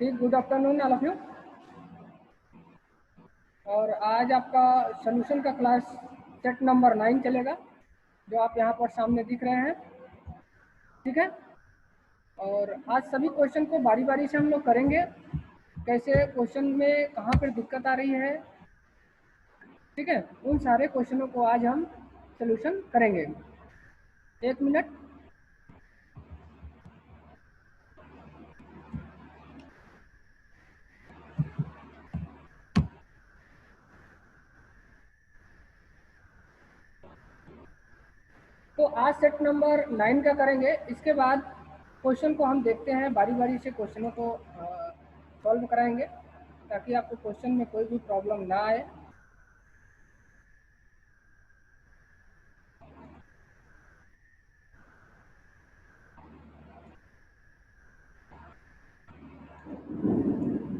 ठीक, good afternoon all of you. और आज आपका सोल्यूशन का क्लास सेट नंबर 9 चलेगा, जो आप यहाँ पर सामने दिख रहे हैं। ठीक है, और आज सभी क्वेश्चन को बारी बारी से हम लोग करेंगे, कैसे क्वेश्चन में कहाँ पर दिक्कत आ रही है। ठीक है, उन सारे क्वेश्चनों को आज हम सोल्यूशन करेंगे। 1 मिनट। तो आज सेट नंबर 9 का करेंगे। इसके बाद क्वेश्चन को हम देखते हैं, बारी बारी से क्वेश्चनों को सॉल्व कराएंगे, ताकि आपको क्वेश्चन में कोई भी प्रॉब्लम ना आए।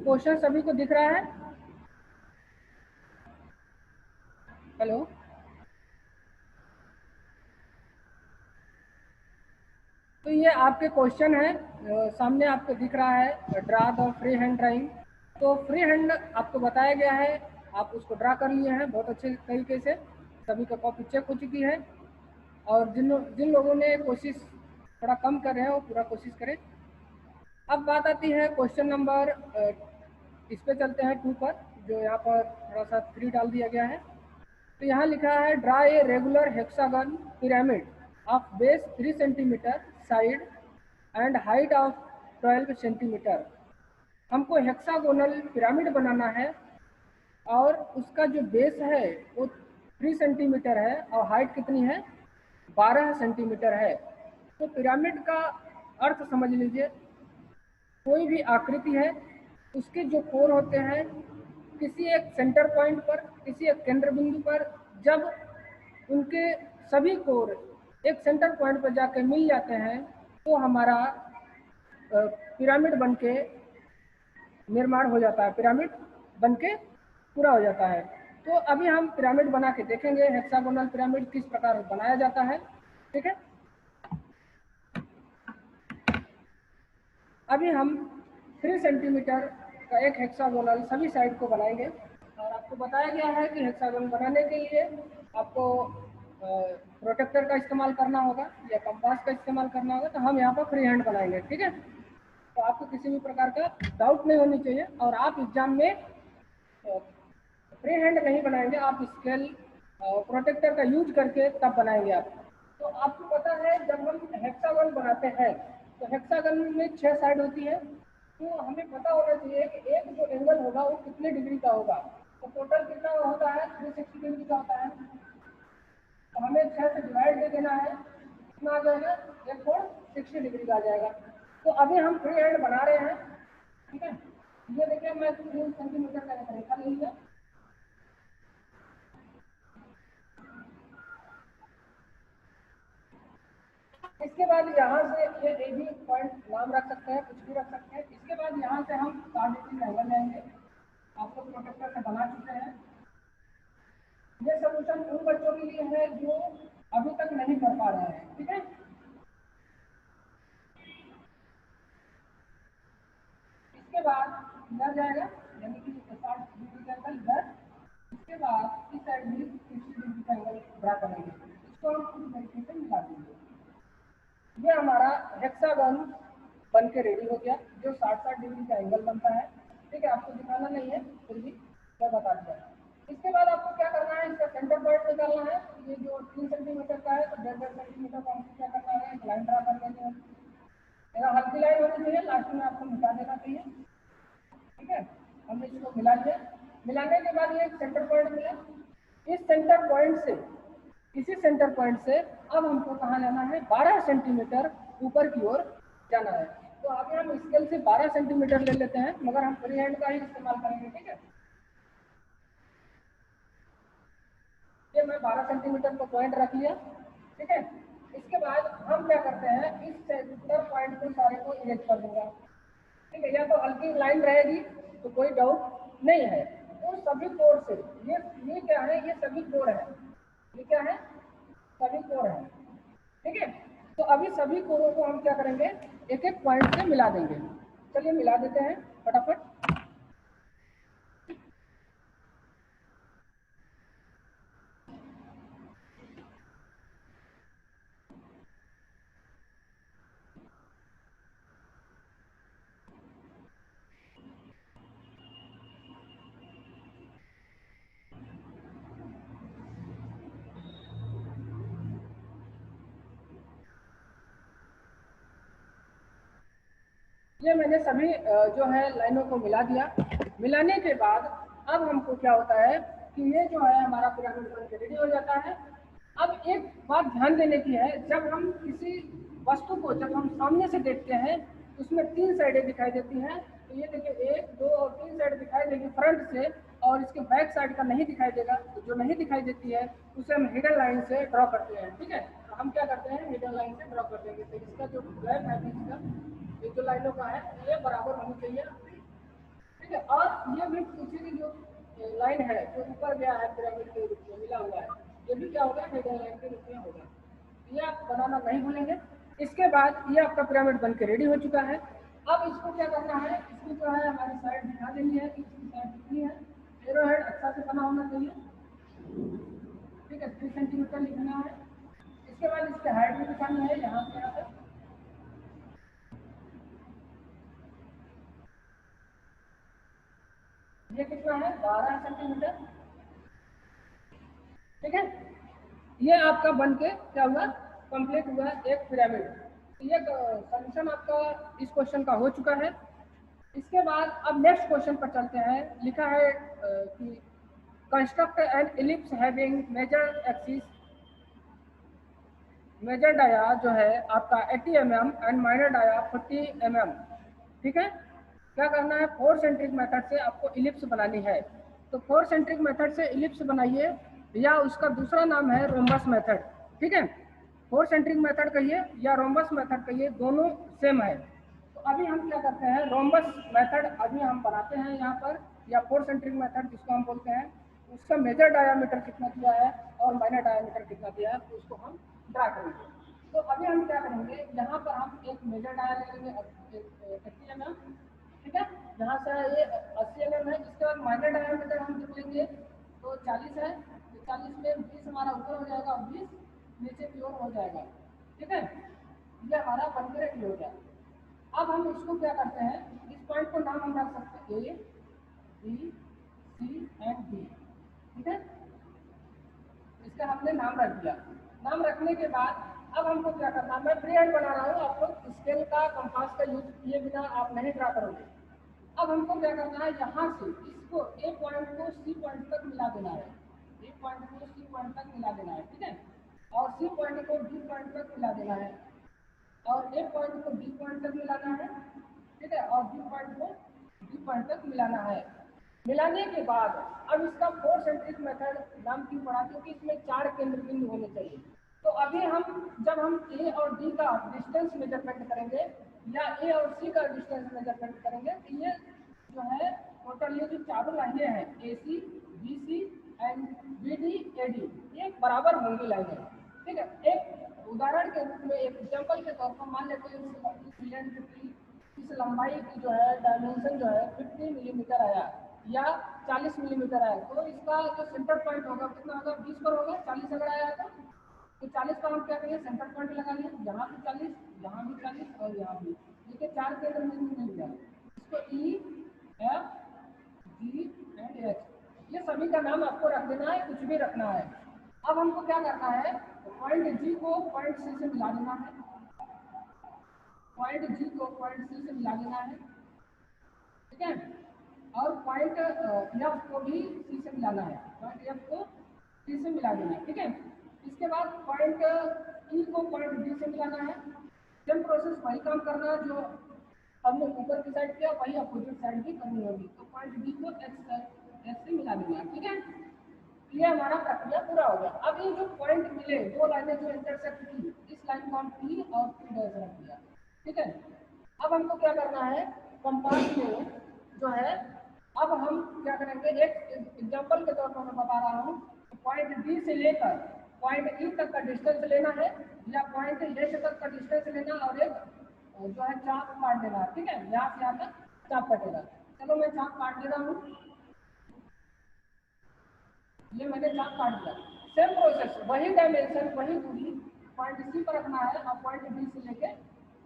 क्वेश्चन सभी को दिख रहा है? हेलो, तो ये आपके क्वेश्चन है, सामने आपको दिख रहा है, draw the free hand drawing. तो फ्री हैंड आपको बताया गया है, आप उसको ड्रा कर लिए हैं बहुत अच्छे तरीके से, सभी का कॉपी चेक हो चुकी है। और जिन लोगों ने कोशिश थोड़ा कम कर रहे हैं वो पूरा कोशिश करें। अब बात आती है क्वेश्चन नंबर, इस पे चलते हैं 2 पर, जो यहाँ पर थोड़ा सा 3 डाल दिया गया है। तो यहाँ लिखा है draw a regular hexagon pyramid of base 3 centimetre, side and height of 12 centimetre. हमको हेक्सागोनल पिरामिड बनाना है और उसका जो बेस है वो 3 सेंटीमीटर है और हाइट कितनी है, 12 सेंटीमीटर है। तो पिरामिड का अर्थ समझ लीजिए, कोई भी आकृति है, उसके जो कोर होते हैं किसी एक सेंटर पॉइंट पर, किसी एक केंद्र बिंदु पर, जब उनके सभी कोर एक सेंटर पॉइंट पर जाकर मिल जाते हैं तो हमारा पिरामिड बनके निर्माण हो जाता है, पिरामिड बनके पूरा हो जाता है। तो अभी हम पिरामिड बना के देखेंगे, हेक्सागोनल पिरामिड किस प्रकार बनाया जाता है। ठीक है, अभी हम 3 सेंटीमीटर का एक हेक्सागोनल सभी साइड को बनाएंगे। और आपको बताया गया है कि हेक्सागोन बनाने के लिए आपको प्रोटेक्टर का इस्तेमाल करना होगा या कंपास का इस्तेमाल करना होगा। तो हम यहाँ पर फ्री हैंड बनाएंगे। ठीक है, तो आपको किसी भी प्रकार का डाउट नहीं होनी चाहिए। और आप एग्जाम में फ्री हैंड नहीं बनाएंगे, आप स्केल प्रोटेक्टर का यूज करके तब बनाएंगे आप। तो आपको पता है जब हम हेक्सागन बनाते हैं तो हेक्सागन में 6 साइड होती है। तो हमें पता होना चाहिए कि एक जो एंगल होगा वो कितने डिग्री का होगा। तो टोटल कितना होता है, 360 डिग्री का होता है। तो हमें 6 से डिवाइड दे देना है, कितना आ जाएगा, एक कोण 60 डिग्री का आ जाएगा। तो अभी हम फ्री हैंड बना रहे हैं। ठीक है, ये देखिए मैं 3 सेंटीमीटर का एक रेखा ले लिया। इसके बाद यहाँ से ये ए बी पॉइंट नाम रख सकते हैं, कुछ भी रख सकते हैं। इसके बाद यहाँ से हम 60 डिग्री का एंगल लेंगे। आप लोग प्रोटेक्टर से बना चुके हैं। ये सोल्यूशन उन बच्चों के लिए है जो अभी तक नहीं कर पा रहे हैं। ठीक है, इसके बाद इधर जाएगा, यानी कि 60 डिग्री का एंगल इधर। इसके बाद इस साइड भी 60 डिग्री का एंगल ड्रा करेंगे। इसको हम पूरी तरीके से मिला देंगे। ये हमारा हेक्सागन बन के रेडी हो गया, जो 60-60 डिग्री का एंगल बनता है। ठीक है, आपको दिखाना नहीं है, फिर भी मैं बता दिया। इसके बाद आपको क्या करना है, इसका सेंटर पॉइंट निकालना है। ये जो 3 सेंटीमीटर का है तो 1.5 सेंटीमीटर का हमको क्या करना है, एक लाइन ड्रा कर लेते हैं। मेरा हल्की लाइन होनी चाहिए, लास्ट में आपको मिटा देना चाहिए। ठीक है, हमने इसको मिला लिया। मिलाने के बाद ये एक सेंटर पॉइंट मिला। इस सेंटर पॉइंट से, इसी सेंटर पॉइंट से अब हमको कहाँ जाना है, 12 सेंटीमीटर ऊपर की ओर जाना है। तो अभी हम स्केल से 12 सेंटीमीटर ले लेते हैं, मगर हम फ्री हैंड का ही इस्तेमाल करेंगे। ठीक है, ये मैं 12 सेंटीमीटर का पॉइंट रख लिया। ठीक है, इसके बाद हम क्या करते हैं, इस सेंटर पॉइंट को सारे को इरेज कर दूंगा। ठीक है, या तो हल्की लाइन रहेगी तो कोई डाउट नहीं है। तो सभी कोर से ये क्या है, ये सभी कोर है। ये क्या है, सभी कोर है। ठीक है, तो अभी सभी कोरों को हम क्या करेंगे, एक एक पॉइंट से मिला देंगे। चलिए मिला देते हैं फटाफट। ये मैंने सभी जो है लाइनों को मिला दिया। मिलाने के बाद अब हमको क्या होता है कि ये जो है हमारा पिरामिड बन के रेडी हो जाता है। अब एक बात ध्यान देने की है, जब हम किसी वस्तु को जब हम सामने से देखते हैं उसमें 3 साइडें दिखाई देती हैं। तो ये देखिए 1, 2 और 3 साइड दिखाई देगी फ्रंट से, और इसके बैक साइड का नहीं दिखाई देगा। तो जो नहीं दिखाई देती है उसे हम हिडन लाइन से ड्रॉ करते हैं। ठीक है, तो हम क्या करते हैं, हिडन लाइन से ड्रॉ कर देंगे। तो इसका जो गैप है बीच का, ये जो लाइनों का है ये बराबर होनी चाहिए। ठीक है, और ये भी पीछे की जो लाइन है जो ऊपर गया है पिरामिड के रूप में मिला हुआ है, ये भी क्या होगा, हिडन लाइन के रूप में होगा। ये आप बनाना नहीं भूलेंगे। इसके बाद ये आपका पिरामिड बन के रेडी हो चुका है। अब इसको क्या करना है, इसको जो है हमारी साइड दिखा देनी है कि इसकी साइड कितनी है। एरो हेड अच्छा से बना होना चाहिए। ठीक है, 3 सेंटीमीटर लिखना है। इसके बाद इसकी हाइट भी दिखानी है, यहाँ से यहाँ तक। ये कितना है, 12 सेंटीमीटर। ठीक है, ये आपका बन के क्या हुआ, कंप्लीट हुआ एक पिरामिड। ये सॉल्यूशन आपका इस क्वेश्चन का हो चुका है। इसके बाद अब नेक्स्ट क्वेश्चन पर चलते हैं। लिखा है कि construct an ellipse having major axis, major dia जो है आपका 80 mm and minor dia 40 mm। ठीक है, क्या करना है, 4 सेंट्रिक मेथड से आपको इलिप्स बनानी है। तो 4 सेंट्रिक मेथड से इलिप्स बनाइए, या उसका दूसरा नाम है रोम्बस मेथड। ठीक है, 4 सेंट्रिक मेथड कहिए या रोम्बस मेथड कहिए, दोनों सेम है। तो अभी हम क्या करते हैं, रोम्बस मेथड अभी हम बनाते हैं यहाँ पर, या 4 सेंट्रिक मेथड जिसको हम बोलते हैं। उसका मेजर डायामीटर कितना दिया है और माइनर डायामीटर कितना दिया है, तो उसको हम ड्रा करेंगे। तो अभी हम क्या करेंगे, यहाँ पर हम एक मेजर डाया ले लेंगे 80 mm। ठीक है, यहाँ से ये 80 mm है। इसके बाद माइनर डायामीटर हम देख लेंगे तो 40 है। तो 40 में 20 हमारा ऊपर हो जाएगा और 20 नीचे की ओर हो जाएगा। ठीक है, ये हमारा बनकर रेडी हो गया। अब हम इसको क्या करते हैं, इस पॉइंट को नाम हम रख सकते हैं A, B, C and D। ठीक है, इसका हमने नाम रख दिया। नाम रखने के बाद अब हमको क्या करना है, मैं फ्री हैंड बना रहा हूँ, आप लोग स्केल का कंपास का यूज किए बिना आप नहीं ड्रा करोगे। अब हमको क्या करना है, यहाँ से इसको A पॉइंट को C पॉइंट तक मिला देना है। A पॉइंट को C पॉइंट तक मिला देना है। ठीक है, और C पॉइंट को D पॉइंट तक मिला देना है, और A पॉइंट को D पॉइंट तक मिलाना है। ठीक है, और B पॉइंट को D पॉइंट तक मिलाना है। मिलाने के बाद अब इसका 4 सेंट्रिक मेथड नाम क्यों पड़ा, क्योंकि इसमें 4 केंद्र बिंदु होने चाहिए। तो अभी हम जब हम A और D का डिस्टेंस मेजरमेंट करेंगे, या A और C का डिस्टेंस मेजरमेंट करेंगे, तो ये जो है टोटल ये जो चारों लाइनें हैं AC, BC and BD, AD, ये बराबर होंगी लाइनें। ठीक है, एक उदाहरण के रूप में, एक एग्जाम्पल के तौर पर मान लेते हैं इस लंबाई की जो है डायमेंशन जो है 50 मिलीमीटर आया या 40 मिलीमीटर आया, तो इसका जो सेंटर पॉइंट होगा कितना होगा, 20 पर होगा। 40 अगर आया था तो 40 का हम क्या करेंगे, सेंटर पॉइंट लगा लिए, यहाँ भी 40, यहाँ भी 40 और यहाँ भी। देखिए 4 केंद्र बिंदु मिल गया। इसको E, F, G and H, ये सभी का नाम आपको रख देना है, कुछ भी रखना है। अब हमको क्या करना है, पॉइंट G को पॉइंट C से मिला देना है। पॉइंट G को पॉइंट C से मिला देना है। ठीक है, और पॉइंट F को भी C से मिलाना है। पॉइंट F को C से मिला देना है। ठीक है, इसके बाद पॉइंट E को पॉइंट D से मिलाना है। सेम प्रोसेस वही काम करना है जो हमने ऊपर की साइड किया, वही अपोजिट साइड भी करनी होगी। तो पॉइंट D को H से मिला देना है। ठीक है, ये हमारा प्रक्रिया पूरा हो गया। अब ये जो पॉइंट मिले, दो लाइनें जो इंटरसेक्ट की, इस लाइन को हम P और P डैश रख दिया। ठीक है, अब हमको क्या करना है, कंपास में जो है, अब हम क्या करेंगे, एक एग्जांपल के तौर पर मैं बता रहा हूँ। पॉइंट डी से लेकर पॉइंट ई तक का डिस्टेंस लेना है, या पॉइंट एच तक का डिस्टेंस लेना, और एक जो है चाप काट देना। ठीक है, यहाँ से यहाँ तक चाप कटेगा। चलो मैं चाप काट दे रहा हूँ, ये मैंने चाप काट दिया। सेम प्रोसेस, वही डायमेंशन, वही दूरी पॉइंट सी पर रखना है और पॉइंट बी से लेके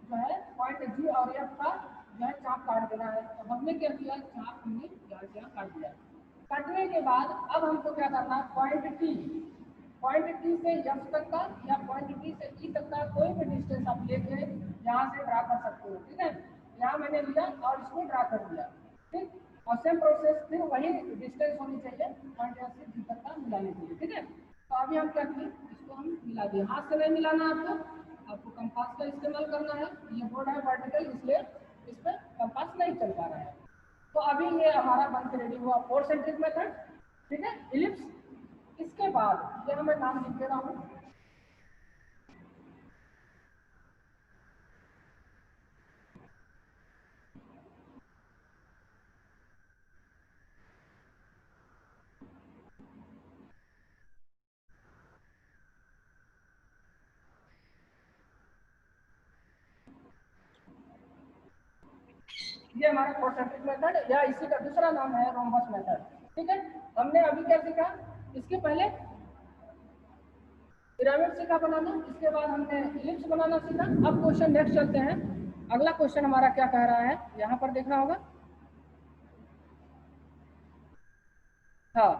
जो है पॉइंट जी और एफ का जो है चाप काट देना है। तो हमने क्या किया, चाप हमने यहाँ से यहाँ काट दिया। काटने के बाद अब हमको क्या करना है, पॉइंट टी से एफ तक का या पॉइंट टी से ई तक का कोई भी डिस्टेंस आप लेके यहाँ से ड्रा कर सकते हो। ठीक है, यहाँ मैंने लिया और इसको ड्रा कर दिया। ठीक, और सेम प्रोसेस फिर वही डिस्टेंस होनी चाहिए पॉइंट एफ से जी तक का मिलाने के लिए। ठीक है, तो अभी हम क्या किए, इसको हम मिला दिए। हाथ से नहीं मिलाना आपको कंपास का इस्तेमाल करना है। ये बोर्ड है वर्टिकल, इसलिए इस पर कंपास नहीं चल पा रहा है। तो अभी ये हमारा बन के रेडी हुआ 4 सेंट्रिक मेथड। ठीक है, इलिप्स। इसके बाद ये मैं नाम लिख दे रहा हूँ, ये हमारा 4 सेंट्रिक मेथड या इसी का दूसरा नाम है रोम्बस मेथड। ठीक है, हमने अभी क्या सीखा, इसके पहले पिरामिड सीखा बनाना, इसके बाद हमने इलिप्स बनाना सीखा। अब क्वेश्चन नेक्स्ट चलते हैं। अगला क्वेश्चन हमारा क्या कह रहा है, यहाँ पर देखना होगा। हाँ,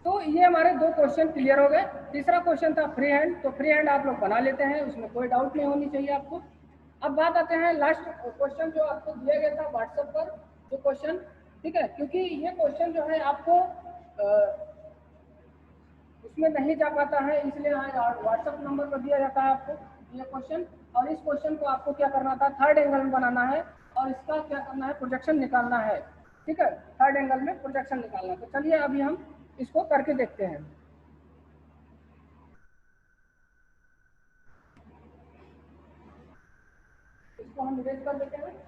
तो ये हमारे 2 क्वेश्चन क्लियर हो गए। तीसरा क्वेश्चन था फ्री हैंड, तो फ्री हैंड आप लोग बना लेते हैं, उसमें कोई डाउट नहीं होनी चाहिए आपको। अब बात आते हैं लास्ट क्वेश्चन जो आपको दिया गया था व्हाट्सएप पर, जो क्वेश्चन। ठीक है, क्योंकि ये क्वेश्चन जो है आपको उसमें नहीं जा पाता है, इसलिए व्हाट्सएप नंबर पर दिया जाता है आपको ये क्वेश्चन। और इस क्वेश्चन को आपको क्या करना था, थर्ड एंगल में बनाना है और इसका क्या करना है, प्रोजेक्शन निकालना है। ठीक है, थर्ड एंगल में प्रोजेक्शन निकालना है। तो चलिए अभी हम इसको करके देखते हैं। इसको हम इरेज कर देते हैं।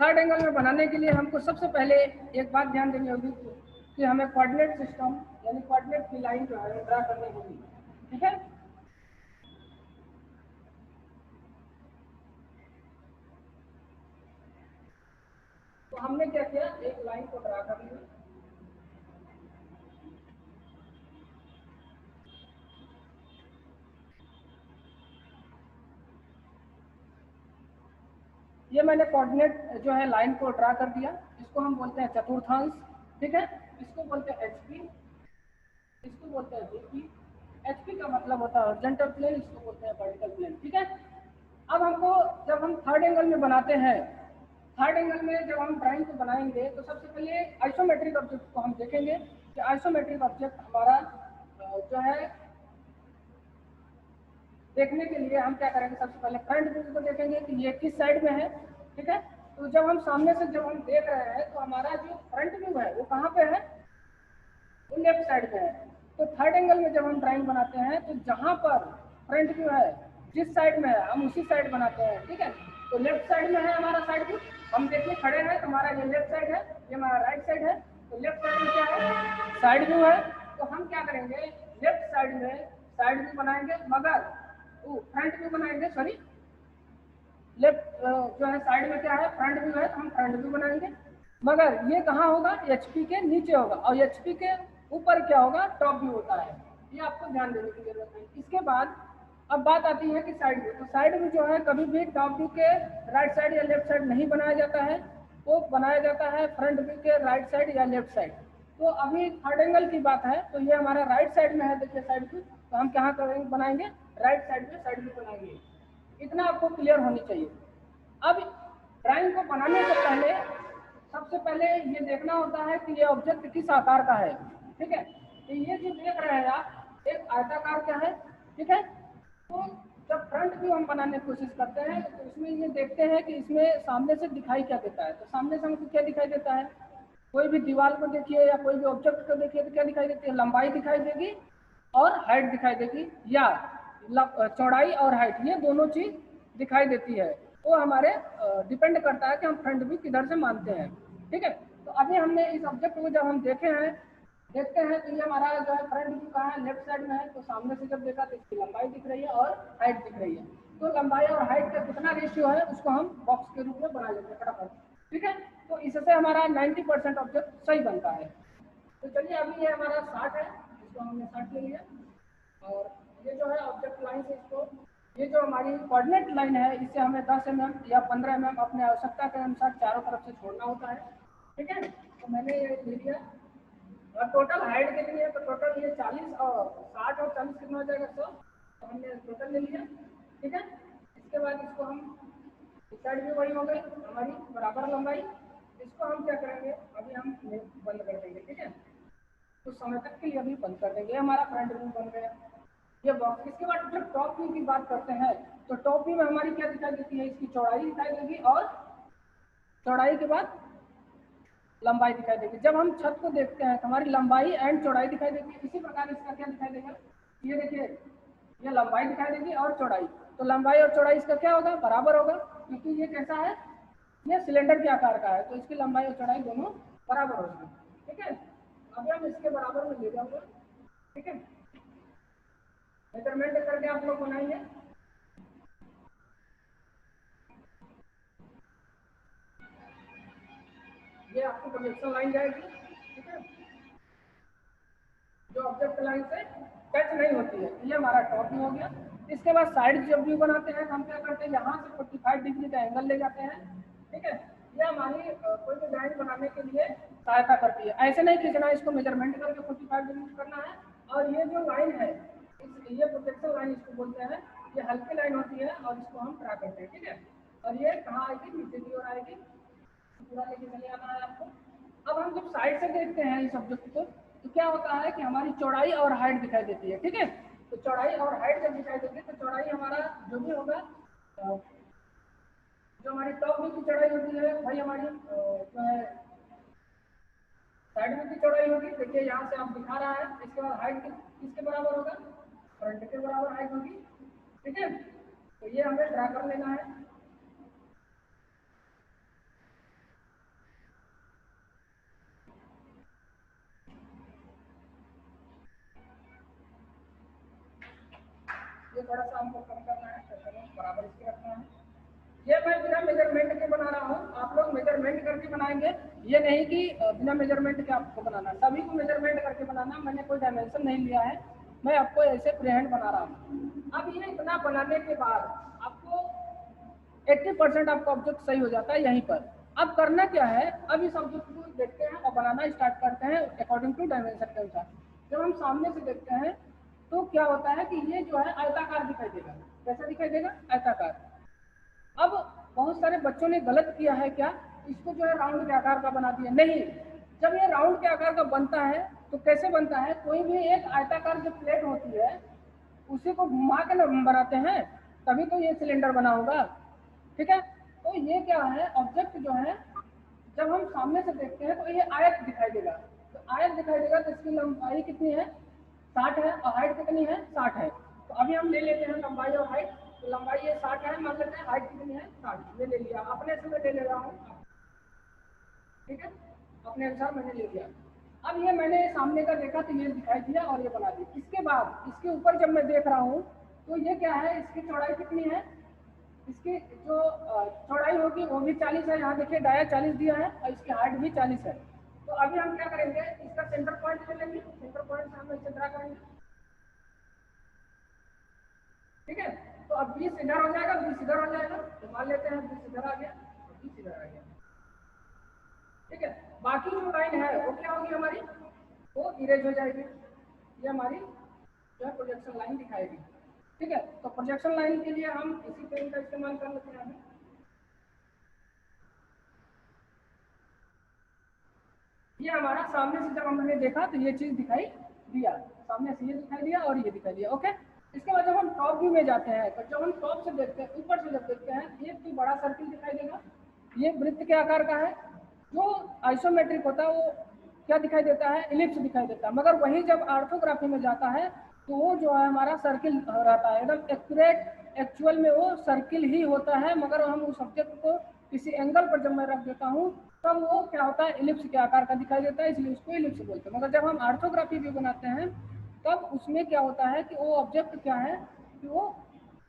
थर्ड एंगल में बनाने के लिए हमको सबसे पहले एक बात ध्यान देनी होगी कि हमें कोऑर्डिनेट सिस्टम यानी कोऑर्डिनेट की लाइन जो है ड्रा करनी होगी। ठीक है, तो हमने क्या किया, एक लाइन को ड्रा कर लिया। ये मैंने कोऑर्डिनेट जो है लाइन को ड्रा कर दिया। इसको हम बोलते हैं चतुर्थांश। ठीक है, इसको बोलते हैं एचपी, इसको बोलते हैं बीपी। एचपी का मतलब होता है हॉरिजॉन्टल प्लेन, इसको बोलते हैं वर्टिकल प्लेन। ठीक है, अब हमको जब हम थर्ड एंगल में बनाते हैं, थर्ड एंगल में जब हम ड्राइंग को बनाएंगे तो सबसे पहले आइसोमेट्रिक ऑब्जेक्ट को हम देखेंगे कि आइसोमेट्रिक ऑब्जेक्ट हमारा जो है देखने के लिए हम क्या करेंगे, सबसे पहले फ्रंट व्यू को देखेंगे कि ये किस साइड में है। ठीक है, तो जब हम सामने से जब हम देख रहे हैं तो हमारा जो फ्रंट व्यू है वो कहाँ पे है, वो लेफ्ट साइड में है। तो थर्ड एंगल में जब हम ड्राइंग बनाते हैं तो जहाँ पर फ्रंट व्यू है, जिस साइड में है हम उसी साइड बनाते हैं। ठीक है, तो लेफ्ट साइड में है हमारा साइड व्यू, हम देखिए खड़े हैं तो हमारा ये लेफ्ट साइड है, ये हमारा राइट साइड है। तो लेफ्ट साइड में क्या है, साइड व्यू है। तो हम क्या करेंगे, लेफ्ट साइड में साइड व्यू बनाएंगे, मगर फ्रंट व्यू बनाएंगे, सॉरी लेफ्ट जो है साइड में क्या है, फ्रंट व्यू है, तो हम फ्रंट व्यू बनाएंगे। मगर ये कहाँ होगा, एचपी के नीचे होगा, और एचपी के ऊपर क्या होगा, टॉप व्यू होता है। ये आपको ध्यान देने की जरूरत है। इसके बाद अब बात आती है कि साइड व्यू। तो साइड व्यू जो है कभी भी टॉप व्यू के राइट साइड या लेफ्ट साइड नहीं बनाया जाता है, वो बनाया जाता है फ्रंट व्यू के राइट साइड या लेफ्ट साइड। तो अभी थर्ड एंगल की बात है, तो ये हमारा राइट साइड में है, देखिए साइड व्यू, तो हम कहाँ करेंगे, बनाएंगे राइट साइड में साइड व्यू बनाएंगे। इतना आपको क्लियर होनी चाहिए। अब ड्राइंग को बनाने से पहले सबसे पहले ये देखना होता है कि ये ऑब्जेक्ट किस आकार का है। ठीक है, तो ये जो देख रहे हैं आप, एक आयताकार क्या है। ठीक है, तो जब फ्रंट व्यू हम बनाने की कोशिश करते हैं तो इसमें ये देखते हैं कि इसमें सामने से दिखाई क्या देता है। तो सामने से हमको क्या दिखाई देता है, कोई भी दीवार को देखिए या कोई भी ऑब्जेक्ट को देखिए तो क्या दिखाई देती है, लंबाई दिखाई देगी और हाइट दिखाई देगी, या चौड़ाई और हाइट, ये दोनों चीज दिखाई देती है। वो हमारे डिपेंड करता है कि हम फ्रंट व्यू किधर से मानते हैं। ठीक है, तो अभी हमने इस ऑब्जेक्ट को जब हम देखते हैं तो ये हमारा जो है फ्रंट व्यू कहाँ है, लेफ्ट साइड में है। तो सामने से जब देखा तो इसकी लंबाई दिख रही है और हाइट दिख रही है। तो लंबाई और हाइट का कितना रेशियो है उसको हम बॉक्स के रूप में बना लेते हैं फटाफट, ठीक है। तो इससे हमारा 90% ऑब्जेक्ट सही बनता है। तो चलिए अभी ये हमारा 60 है, इसको हमने 60 ले लिया। और ये जो है ऑब्जेक्ट लाइन से इसको, ये जो हमारी कोऑर्डिनेट लाइन है इससे हमें 10 mm या 15 mm अपने आवश्यकता के अनुसार चारों तरफ से छोड़ना होता है, ठीक है। तो मैंने ये ले लिया। और टोटल हाइट कितनी है, तो टोटल ये 40 और 60 और 40 कितना हो जाएगा 100, तो हमने टोटल ले लिया, ठीक है। इसके बाद इसको हम इस साइड भी वही हो गई हमारी बराबर लंबाई। इसको हम क्या करेंगे, अभी हम बंद कर देंगे, ठीक है। कुछ समय तक के लिए अभी बंद कर देंगे। हमारा फ्रंट व्यू बन गया ये बॉक्स। इसके बाद जब टॉप व्यू की बात करते हैं तो टॉप व्यू में हमारी क्या दिखाई देती है, इसकी चौड़ाई दिखाई देगी और चौड़ाई के बाद लंबाई दिखाई देगी। जब हम छत को देखते हैं तो हमारी लंबाई एंड चौड़ाई दिखाई देगी। इसी प्रकार इसका क्या दिखाई देगा, ये देखिए ये लंबाई दिखाई देगी और चौड़ाई। तो लंबाई और चौड़ाई इसका क्या होगा, बराबर होगा, क्योंकि ये कैसा है, ये सिलेंडर के आकार का है, तो इसकी लंबाई और चौड़ाई दोनों बराबर होगी, ठीक है। अभी हम इसके बराबर में ले जाऊंगा, ठीक है। मेजरमेंट करके आप लोग बनाएंगे। ये आपकी प्रोजेक्शन लाइन जाएगी, ठीक है, जो ऑब्जेक्ट लाइन से टच नहीं होती है। ये हमारा टॉप व्यू हो गया। इसके बाद साइड जब व्यू बनाते हैं हम क्या करते हैं, यहाँ से 45 डिग्री का एंगल ले जाते हैं, ठीक है। ये हमारी कोई भी ड्राइंग बनाने के लिए सहायता करती है। ऐसे नहीं खींचना, इसको मेजरमेंट करके 45 डिग्री करना है। और ये जो लाइन है ये प्रोजेक्शन लाइन इसको बोलते हैं। ये हल्की लाइन होती है और इसको हम ड्रा करते हैं, ठीक है। और ये कहाँ आएगी, नीचे की ओर आएगी, पूरा लेके चले आना है आपको। अब हम जब साइड से देखते हैं इस ऑब्जेक्ट को तो क्या होता है कि हमारी चौड़ाई और हाइट दिखाई देती है, ठीक है। तो चौड़ाई और हाइट जब दिखाई देती है तो चौड़ाई हमारा जो भी होगा, जो हमारी टॉप व्यू की चौड़ाई होती है वही हमारी जो है साइड व्यू की चौड़ाई होगी। देखिए यहाँ से आप दिखा रहा है। इसके बाद हाइट किसके बराबर होगा, फ्रंट के बराबर हाइट होगी, ठीक है। तो ये हमें ड्रा कर लेना है। ये थोड़ा सा हमको कम करना है, बराबर इसके रखना है। ये मैं बिना मेजरमेंट के बना रहा हूँ, आप लोग मेजरमेंट करके बनाएंगे। ये नहीं कि बिना मेजरमेंट के आपको बनाना, सभी को मेजरमेंट करके बनाना। मैंने कोई डायमेंशन नहीं लिया है, मैं आपको ऐसे फ्री हैंड बना रहा हूँ। अब ये इतना बनाने के बाद आपको 80% आपका ऑब्जेक्ट सही हो जाता है यहीं पर। अब करना क्या है, अब इस ऑब्जेक्ट को देखते हैं और बनाना स्टार्ट करते हैं अकॉर्डिंग टू डायमेंशन के अनुसार। जब हम सामने से देखते हैं तो क्या होता है कि ये जो है आयताकार दिखाई देगा। कैसा दिखाई देगा, आयताकार। अब बहुत सारे बच्चों ने गलत किया है, क्या इसको जो है राउंड के आकार का बना दिया। नहीं, जब ये राउंड के आकार का बनता है तो कैसे बनता है, कोई भी एक आयताकार जो प्लेट होती है उसी को घुमा के ना बनाते हैं, तभी तो ये सिलेंडर बना होगा, ठीक है। तो ये क्या है, ऑब्जेक्ट जो है जब हम सामने से देखते हैं तो ये आयत दिखाई देगा। तो आयत दिखाई देगा तो इसकी लंबाई कितनी है, 60 है, और हाइट कितनी है, 60 है। तो अभी हम ले लेते हैं लंबाई और हाइट। तो लंबाई ये 60 है, मान लेते हैं, हाइट कितनी है, 60। ये ले लिया, अपने से मैं ले ले रहा हूँ, ठीक है, अपने अनुसार मैंने ले लिया। अब ये मैंने सामने का देखा तो ये दिखाई दिया और ये बना दिया। इसके बाद इसके ऊपर जब मैं देख रहा हूँ तो ये क्या है, इसकी चौड़ाई कितनी है, इसकी जो चौड़ाई होगी वो भी 40 है। यहाँ देखिए डाया 40 दिया है और इसकी हाइट भी 40 है। तो अभी हम क्या करेंगे, इसका सेंटर पॉइंट ले लेंगे, सेंटर पॉइंट से हम इसे ड्रा करेंगे, ठीक है। तो अब 20 इधर हो जाएगा, 20 इधर हो जाएगा। तो मान लेते हैं 20 इधर आ गया और 20 इधर आ गया, ठीक है। बाकी जो लाइन है वो क्या होगी हमारी, वो इरेज हो जाएगी। ये हमारी जो है प्रोजेक्शन लाइन दिखाएगी, ठीक है। तो प्रोजेक्शन लाइन के लिए हम इसी पेन का इस्तेमाल कर लेते हैं। ये हमारा सामने से जब हमने देखा तो ये चीज दिखाई दिया, सामने से ये दिखाई दिया और ये दिखाई दिया, ओके। इसके बाद जब हम टॉप व्यू में जाते हैं तो जब हम टॉप से देखते हैं, ऊपर से जब देखते हैं, ये कोई बड़ा सर्किल दिखाई देगा, ये वृत्त के आकार का है। जो आइसोमेट्रिक होता है वो क्या दिखाई देता है, इलिप्स दिखाई देता है। मगर वही जब ऑर्थोग्राफी में जाता है तो वो जो है हमारा सर्किल रहता है, एकदम एक्यूरेट। एक्चुअल में वो सर्किल ही होता है, मगर हम उस सब्जेक्ट को किसी एंगल पर जब मैं रख देता हूँ तब वो क्या होता है, इलिप्स के आकार का दिखाई देता है, इसलिए उसको इलिप्स बोलते हैं। मगर जब हम ऑर्थोग्राफी भी बनाते हैं तब उसमें क्या होता है कि वो ऑब्जेक्ट क्या है कि वो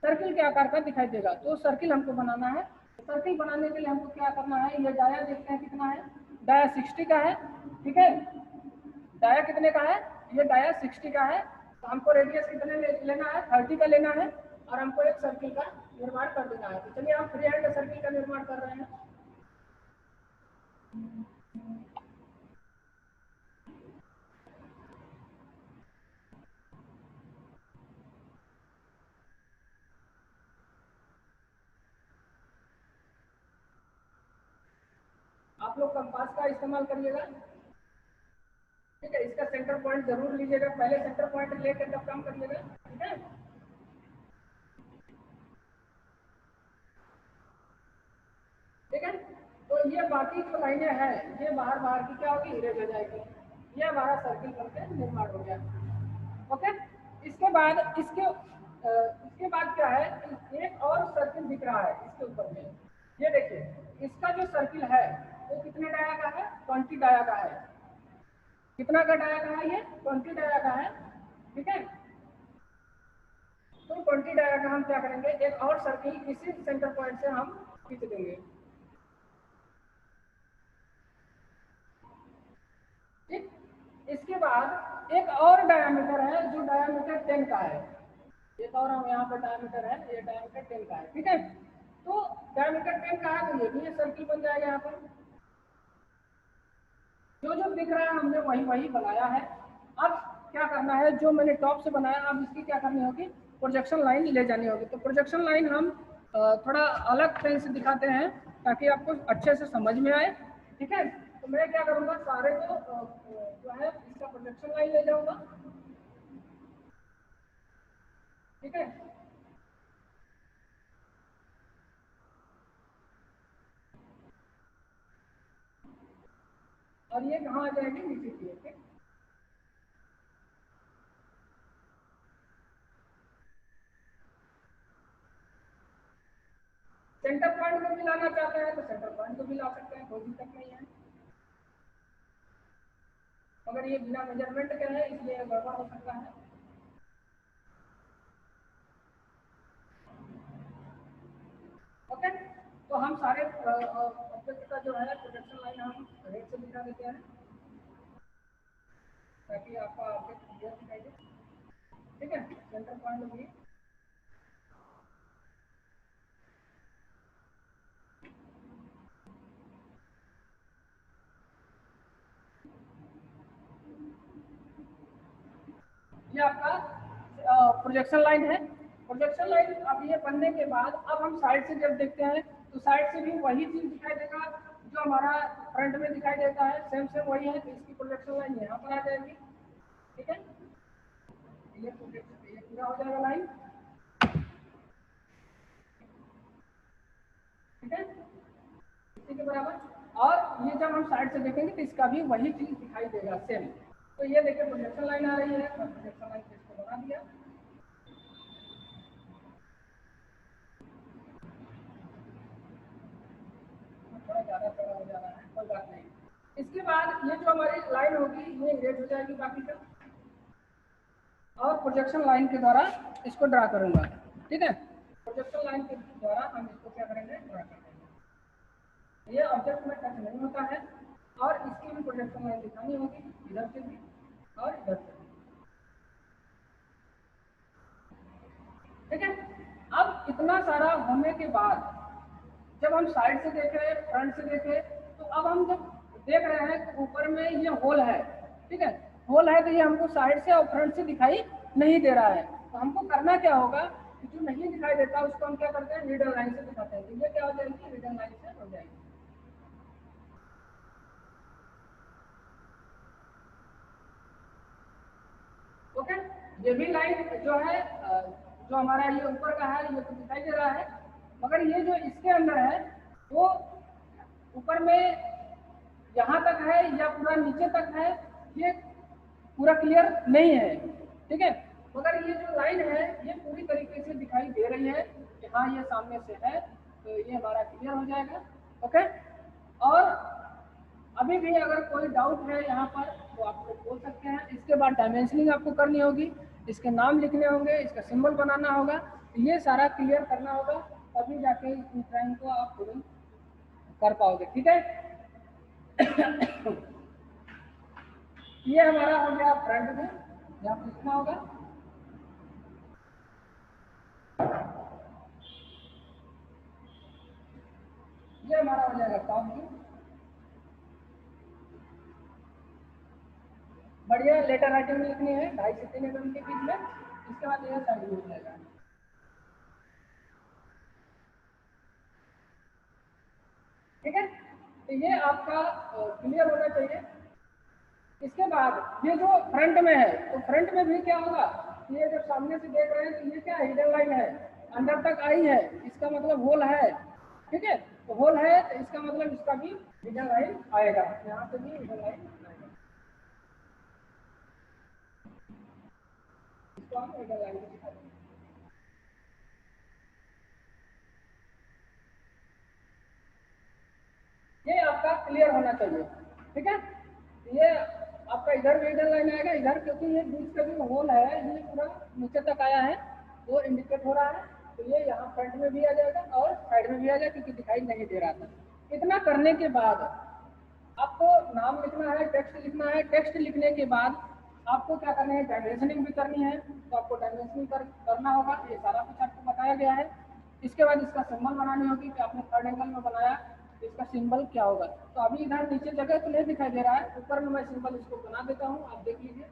सर्किल के आकार का दिखाई देगा। तो सर्किल हमको बनाना है। सर्किल बनाने के लिए हमको क्या करना है, ये डाया देखते हैं कितना है, डाया 60 का है, ठीक है। डाया कितने का है, ये डाया 60 का है। तो हमको रेडियस कितने लेना है, 30 का लेना है, और हमको एक सर्किल का निर्माण कर देना है। तो चलिए हम फ्री हैंड सर्किल का निर्माण कर रहे हैं। आप लोग कंपास का इस्तेमाल करिएगा, ठीक है। इसका सेंटर पॉइंट जरूर लीजिएगा, पहले सेंटर पॉइंट लेकर तब काम करिएगा, ठीक है। ठीक है, तो ये बाकी जो लाइनें हैं ये बाहर बाहर की क्या होगी, इरेज हो जाएगी। ये हमारा सर्किल करके निर्माण हो गया। ओके, इसके बाद क्या है, एक और सर्किल दिख रहा है इसके ऊपर में। ये देखिए इसका जो सर्किल है वो कितने डाया का है, 20 डाया का है। कितना का डाया का है, ये 20 डाया का है, ठीक है। तो 20 डाया का हम क्या करेंगे, एक और सर्किल इसी सेंटर पॉइंट से हम खींच देंगे, ठीक। इसके बाद एक और डायामीटर है जो डायामीटर 10 का है। एक और हम यहाँ पर डायामीटर है, ये डायामीटर 10 का है, ठीक है। तो डायामीटर 10 का है तो ये भी ये सर्किल बन जाएगा। यहाँ पर जो जो दिख रहा है हमने वही वही बनाया है। अब क्या करना है, जो मैंने टॉप से बनाया अब इसकी क्या करनी होगी, प्रोजेक्शन लाइन ले जानी होगी। तो प्रोजेक्शन लाइन हम थोड़ा अलग तरह से दिखाते हैं ताकि आपको अच्छे से समझ में आए, ठीक है। तो मैं क्या करूँगा, सारे जो है इसका प्रोजेक्शन लाइन ले जाऊँगा, ठीक है। और ये कहाँ आ जाएगी, नीचे की ओर, ठीक। सेंटर पॉइंट को भी लाना चाहते हैं तो सेंटर पॉइंट को भी ला सकते हैं, कोई दिक्कत नहीं है। अगर ये बिना मेजरमेंट के है इसलिए गड़बड़ हो सकता है। ओके, तो हम सारे ऑब्जेक्ट का जो है प्रोजेक्शन लाइन हम रेड से दिखा देते हैं ताकि आपका ऑब्जेक्ट क्लियर दिखाई दे, ठीक है। सेंटर पॉइंट भी ये आपका प्रोजेक्शन लाइन है। प्रोजेक्शन लाइन अब ये बनने के बाद अब हम साइड से जब देखते हैं तो साइड से भी वही चीज दिखाई देगा जो हमारा फ्रंट में दिखाई देता है, सेम सेम वही है। तो इसकी प्रोजेक्शन लाइन यहाँ पर आ जाएगी, ठीक है। ये पूरा हो जाएगा लाइन, ठीक है, इसी के बराबर। और ये जब हम साइड से देखेंगे तो इसका भी वही चीज दिखाई देगा, सेम। तो ये देखिए प्रोजेक्शन लाइन आ रही है, प्रोजेक्शन लाइन इसको बना दिया। थोड़ा ज़्यादा चौड़ा हो जा रहा है, कोई बात नहीं। इसके बाद ये जो हमारी लाइन होगी ये इरेज हो जाएगी बाकी का, और प्रोजेक्शन लाइन के द्वारा इसको ड्रा करूंगा, ठीक है। प्रोजेक्शन लाइन के द्वारा हम इसको क्या करेंगे, ड्रा कर देंगे। ये ऑब्जेक्ट में टच नहीं होता है, और इसकी भी प्रोजेक्शन लाइन दिखानी होगी, इधर से भी और इधर से भी, ठीक है। अब इतना सारा होने के बाद जब हम साइड से देखे, फ्रंट से देखे, तो अब हम जब देख रहे हैं तो ऊपर में ये होल है, ठीक है। होल है तो ये हमको साइड से और फ्रंट से दिखाई नहीं दे रहा है। तो हमको करना क्या होगा, जो नहीं दिखाई देता उसको हम क्या करते हैं, रीडर लाइन से दिखाते हैं। तो ये क्या हो जाएगी, रीडर लाइन से हो जाएगी। ओके, ये भी लाइन जो है जो हमारा ये ऊपर का है ये तो दिखाई दे रहा है, मगर ये जो इसके अंदर है वो ऊपर में यहाँ तक है या पूरा नीचे तक है, ये पूरा क्लियर नहीं है, ठीक है। मगर ये जो लाइन है ये पूरी तरीके से दिखाई दे रही है कि हाँ ये सामने से है, तो ये हमारा क्लियर हो जाएगा। ओके, और अभी भी अगर कोई डाउट है यहाँ पर तो आप लोग बोल सकते हैं। इसके बाद डायमेंशनिंग आपको करनी होगी, इसके नाम लिखने होंगे, इसका सिंबल बनाना होगा। ये सारा क्लियर करना होगा, तभी जाके इस ड्राइंग को आप तुरंत कर पाओगे। ठीक है। ये हमारा हो गया फ्रंट में, यहाँ पे लिखना होगा। ये हमारा हो जाएगा टॉप व्यू। बढ़िया लेटर राइटिंग में लिखनी है 2.5 से 3 mm के बीच में। इसके बाद यह साइड व्यू हो जाएगा। ठीक है, तो ये आपका क्लियर होना चाहिए। इसके बाद ये जो फ्रंट में है, तो फ्रंट में भी क्या होगा, ये जब सामने से देख रहे हैं तो ये क्या हिडन लाइन है, अंदर तक आई है, इसका मतलब होल है। ठीक है, तो होल है तो इसका मतलब इसका भी हिडन लाइन आएगा, यहाँ पे भी हिडन लाइन आएगा। इसको हम हिडन लाइन दिखा देंगे। ये आपका क्लियर होना चाहिए। ठीक है, ये आपका इधर भी हिडन लाइन आएगा, इधर क्योंकि ये बीच का जो होल है ये पूरा नीचे तक आया है, वो इंडिकेट हो रहा है, तो ये यहाँ फ्रंट में भी आ जाएगा और साइड में भी आ जाएगा, क्योंकि दिखाई नहीं दे रहा था। इतना करने के बाद आपको नाम लिखना है, टेक्स्ट लिखना है। टेक्स्ट लिखने के बाद आपको क्या करना है, डायमेंशनिंग भी करनी है, तो आपको डायमेंशनिंग करना होगा। ये सारा कुछ आपको बताया गया है। इसके बाद इसका सिंबल बनानी होगी कि आपने थर्ड एंगल में बनाया, तो इसका सिंबल क्या होगा। तो अभी इधर नीचे जगह तो नहीं दिखाई दे रहा है, ऊपर में मैं सिंबल इसको बना देता हूँ, आप देख लीजिए।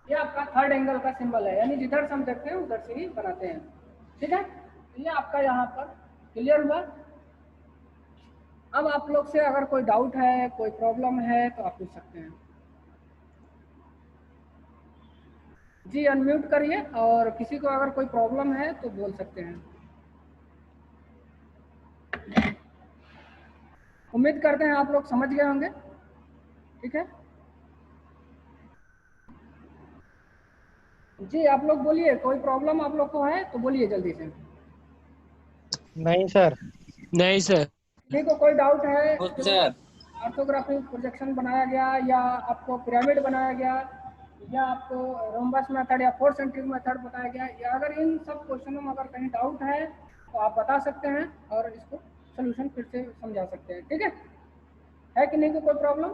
ये आपका थर्ड एंगल का सिंबल है, यानी जिधर से हम देखते हैं उधर से ही बनाते हैं। ठीक है, ये आपका यहाँ पर क्लियर हुआ। अब आप लोग से अगर कोई डाउट है, कोई प्रॉब्लम है, तो आप पूछ सकते हैं। जी अनम्यूट करिए, और किसी को अगर कोई प्रॉब्लम है तो बोल सकते हैं। उम्मीद करते हैं आप लोग समझ गए होंगे। ठीक है, जी आप लोग बोलिए, कोई प्रॉब्लम आप लोग को है तो बोलिए जल्दी से। नहीं सर। नहीं सर। ठीक है, कोई डाउट है सर। ऑर्थोग्राफिक प्रोजेक्शन बनाया गया, या आपको पिरामिड बनाया गया, या आपको रोम्बस मेथड या 4 सेंट्रिक मेथड बताया गया, या अगर इन सब क्वेश्चनों में अगर कहीं डाउट है तो आप बता सकते हैं और इसको सोल्यूशन फिर से समझा सकते हैं। ठीक है कि नहीं, कोई प्रॉब्लम?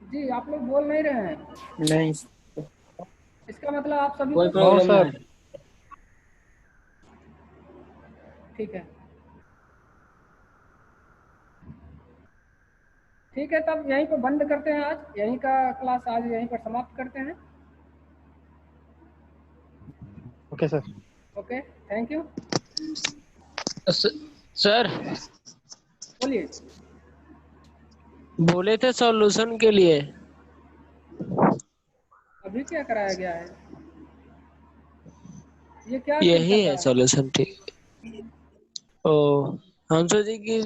जी आप लोग बोल नहीं रहे हैं। नहीं इसका मतलब आप सभी कोई को प्रॉब्लम सर। नहीं। ठीक है, ठीक है, तब यहीं पर बंद करते हैं। आज यहीं का क्लास आज यहीं पर समाप्त करते हैं। Okay sir. Okay, thank you. Sir बोलिए। बोले थे सॉल्यूशन के लिए। अभी क्या कराया गया है, ये क्या चीज यही कर है रहा है? सॉल्यूशन, ठीक। ओ हम सोचे कि